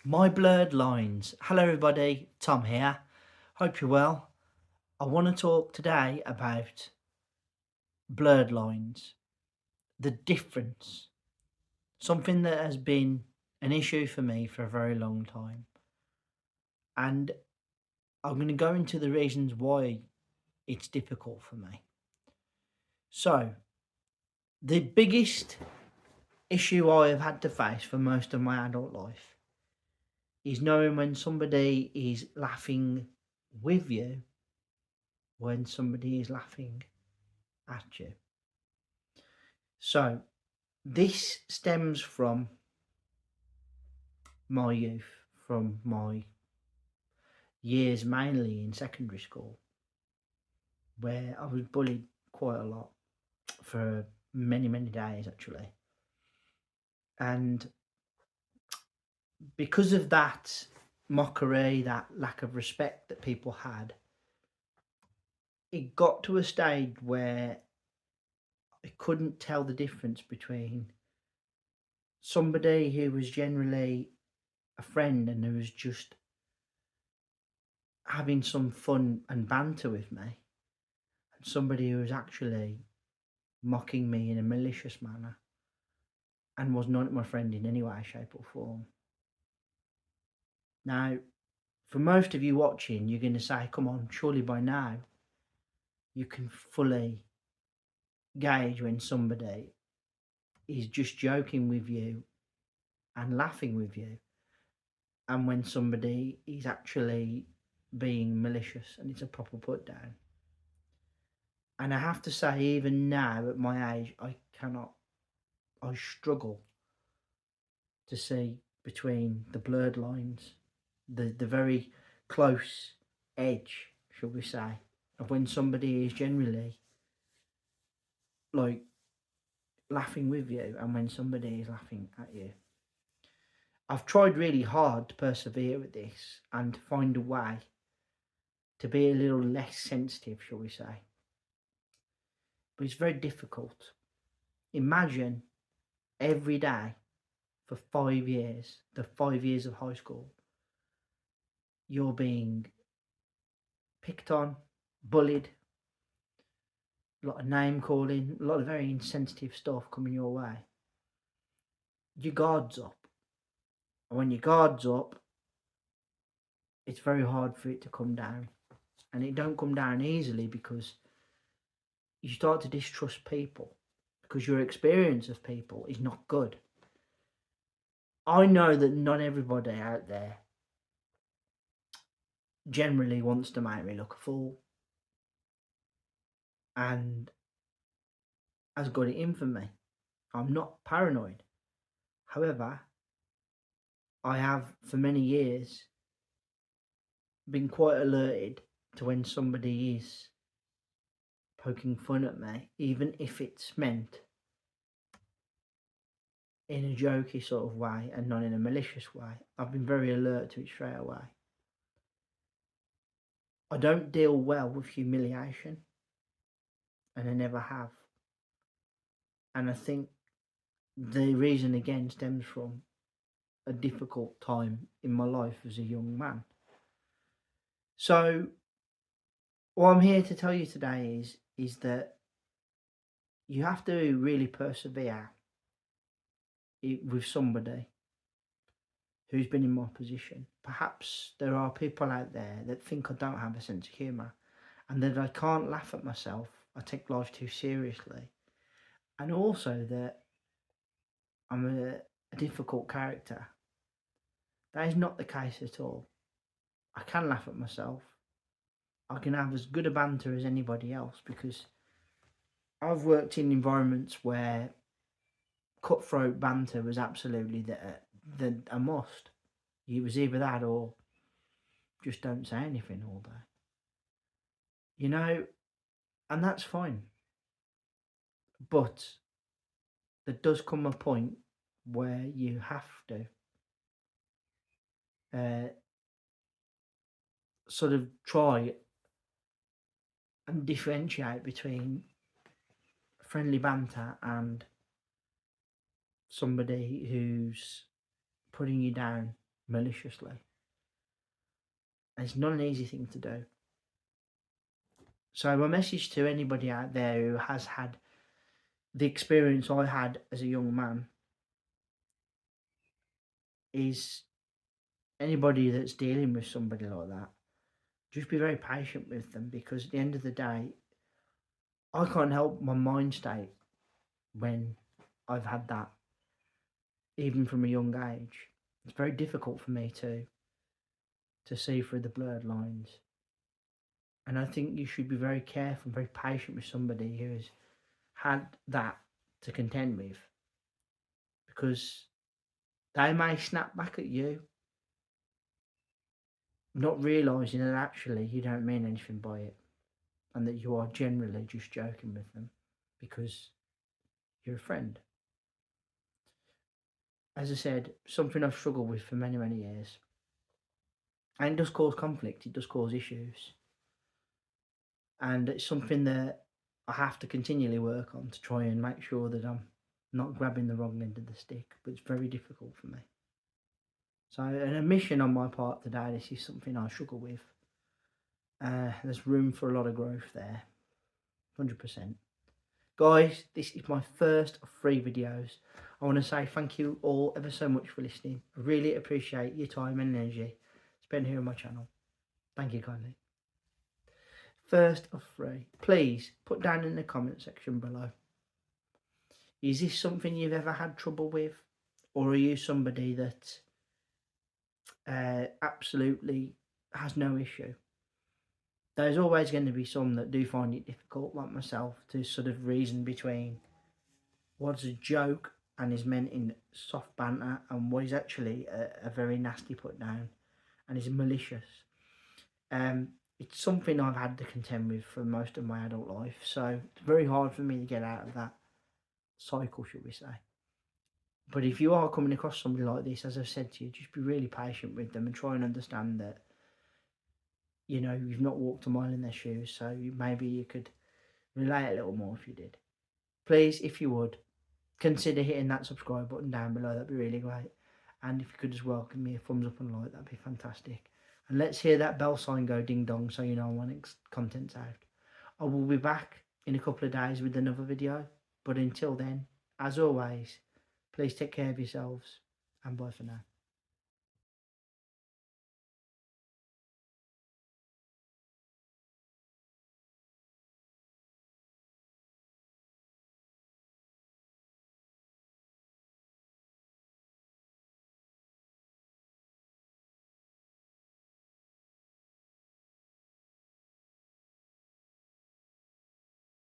My blurred lines. Hello, everybody. Tom here. Hope you're well. I want to talk today about blurred lines, the difference, something that has been an issue for me for a very long time. And I'm going to go into the reasons why it's difficult for me. So, the biggest issue I have had to face for most of my adult life is knowing when somebody is laughing with you, when somebody is laughing at you. So, this stems from my youth, from my years mainly in secondary school, where I was bullied quite a lot for many, many days actually. And because of that mockery, that lack of respect that people had, it got to a stage where I couldn't tell the difference between somebody who was generally a friend and who was just having some fun and banter with me, and somebody who was actually mocking me in a malicious manner and was not my friend in any way, shape, or form. Now, for most of you watching, you're going to say, come on, surely by now you can fully gauge when somebody is just joking with you and laughing with you, and when somebody is actually being malicious and it's a proper put down. And I have to say, even now at my age, I struggle to see between the blurred lines, the very close edge, shall we say, of when somebody is generally like laughing with you and when somebody is laughing at you. I've tried really hard to persevere with this and to find a way to be a little less sensitive, shall we say. But it's very difficult. Imagine every day for 5 years, the 5 years of high school, you're being picked on, bullied, a lot of name calling, a lot of very insensitive stuff coming your way. Your guard's up. And when your guard's up, it's very hard for it to come down. And it don't come down easily because you start to distrust people because your experience of people is not good. I know that not everybody out there generally wants to make me look a fool and has got it in for me. I'm not paranoid. However, I have for many years been quite alerted to when somebody is poking fun at me, even if it's meant in a jokey sort of way and not in a malicious way. I've been very alert to it straight away. I don't deal well with humiliation, and I never have. And I think the reason again stems from a difficult time in my life as a young man. So what I'm here to tell you today is that you have to really persevere with somebody who's been in my position. Perhaps there are people out there that think I don't have a sense of humour and that I can't laugh at myself. I take life too seriously. And also that I'm a difficult character. That is not the case at all. I can laugh at myself. I can have as good a banter as anybody else because I've worked in environments where cutthroat banter was absolutely a must. It was either that or just don't say anything all day. You know, and that's fine. But there does come a point where you have to uh, sort of try and differentiate between friendly banter and somebody who's putting you down maliciously. And it's not an easy thing to do. So, my message to anybody out there who has had the experience I had as a young man is anybody that's dealing with somebody like that, just be very patient with them, because at the end of the day, I can't help my mind state when I've had that, even from a young age. It's very difficult for me to see through the blurred lines. And I think you should be very careful and very patient with somebody who has had that to contend with, because they may snap back at you, not realising that actually you don't mean anything by it, and that you are generally just joking with them because you're a friend. As I said, something I've struggled with for many, many years. And it does cause conflict, it does cause issues. And it's something that I have to continually work on to try and make sure that I'm not grabbing the wrong end of the stick, but it's very difficult for me. So, an admission on my part today, this is something I struggle with. There's room for a lot of growth there, 100%. Guys, this is my first of 3 videos. I want to say thank you all ever so much for listening. I really appreciate your time and energy spent here on my channel. Thank you kindly. First of 3, please put down in the comment section below. Is this something you've ever had trouble with? Or are you somebody that absolutely has no issue? There's always going to be some that do find it difficult, like myself, to sort of reason between what's a joke and is meant in soft banter and what is actually a very nasty put down and is malicious. It's something I've had to contend with for most of my adult life, so it's very hard for me to get out of that cycle, should we say. But if you are coming across somebody like this, as I've said to you, just be really patient with them and try and understand that, you know, you've not walked a mile in their shoes, so maybe you could relate a little more if you did. Please, if you would, consider hitting that subscribe button down below. That'd be really great. And if you could as well give me a thumbs up and like, that'd be fantastic. And let's hear that bell sign go ding dong so you know when content's out. I will be back in a couple of days with another video. But until then, as always, please take care of yourselves and bye for now.